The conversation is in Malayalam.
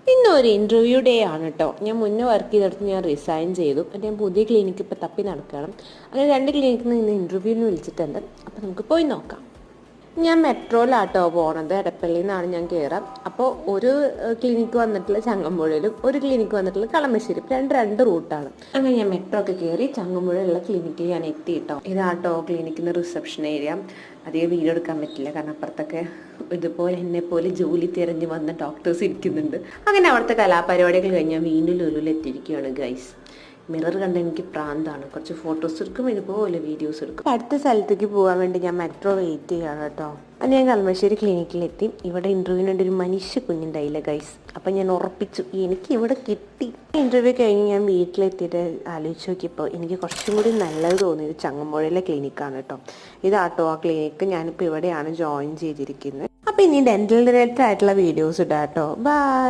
ഇന്നൊരു ഇൻ്റർവ്യൂ ഡേ ആണ് കേട്ടോ. ഞാൻ മുന്നേ വർക്ക് ചെയ്തെടുത്ത് ഞാൻ റിസൈൻ ചെയ്തു. എന്നിട്ട് ഞാൻ പുതിയ ക്ലിനിക്ക് ഇപ്പോൾ തപ്പി നടക്കണം. അങ്ങനെ 2 ക്ലിനിക്കിൽ നിന്ന് ഇന്ന് ഇൻ്റർവ്യൂവിന് വിളിച്ചിട്ടുണ്ട്. അപ്പോൾ നമുക്ക് പോയി നോക്കാം. ഞാൻ മെട്രോയിലാട്ടോ പോണത്. എടപ്പള്ളിയിൽ നിന്നാണ് ഞാൻ കയറാം. അപ്പോൾ ഒരു ക്ലിനിക്ക് വന്നിട്ടുള്ള ചങ്ങമ്പുഴയിലും ഒരു ക്ലിനിക്ക് വന്നിട്ടുള്ള കളമശ്ശേരി, രണ്ട് റൂട്ടാണ്. അങ്ങനെ ഞാൻ മെട്രോ ഒക്കെ കയറി ചങ്ങമ്പുഴയിലുള്ള ക്ലിനിക്കിൽ ഞാൻ എത്തി കേട്ടോ. ഇതാട്ടോ ക്ലിനിക്കിൻ്റെ റിസപ്ഷൻ ഏരിയ. അധികം വീഡിയോ എടുക്കാൻ പറ്റില്ല, കാരണം അപ്പുറത്തൊക്കെ ഇതുപോലെ എന്നെ പോലെ ജോലി തിരഞ്ഞ് വന്ന ഡോക്ടേഴ്സ് ഇരിക്കുന്നുണ്ട്. അങ്ങനെ അവിടുത്തെ കലാപരിപാടികൾ കഴിഞ്ഞാൽ വീണ്ടും ലുലുവിൽ എത്തിയിരിക്കുകയാണ് ഗൈസ്. മിറർ കണ്ട എനിക്ക് പ്രാന്താണ്. കുറച്ച് ഫോട്ടോസ് എടുക്കും, ഇതുപോലെ വീഡിയോസ് എടുക്കും. അടുത്ത സ്ഥലത്തേക്ക് പോകാൻ വേണ്ടി ഞാൻ മെട്രോ വെയിറ്റ് ചെയ്യാണ് കേട്ടോ. അത് ഞാൻ കളമശ്ശേരി ക്ലിനിക്കിലെത്തി. ഇവിടെ ഇൻ്റർവ്യൂവിന് വേണ്ടി ഒരു മനുഷ്യ കുഞ്ഞുണ്ടായില്ല ഗൈസ്. അപ്പം ഞാൻ ഉറപ്പിച്ചു എനിക്ക് ഇവിടെ കിട്ടി. ഇൻ്റർവ്യൂ കഴിഞ്ഞ് ഞാൻ വീട്ടിലെത്തിയിട്ട് ആലോചിച്ച് നോക്കിയപ്പോൾ എനിക്ക് കുറച്ചും കൂടി നല്ലത് തോന്നിയത് ചങ്ങമ്പുഴയിലെ ക്ലിനിക്കാണ് കേട്ടോ. ഇതാട്ടോ ആ ക്ലിനിക്ക്. ഞാനിപ്പോൾ ഇവിടെയാണ് ജോയിൻ ചെയ്തിരിക്കുന്നത്. അപ്പോൾ ഇനി ഡെൻ്റൽ റിലേറ്റഡ് ആയിട്ടുള്ള വീഡിയോസ് ഇടാം കേട്ടോ. ബൈ.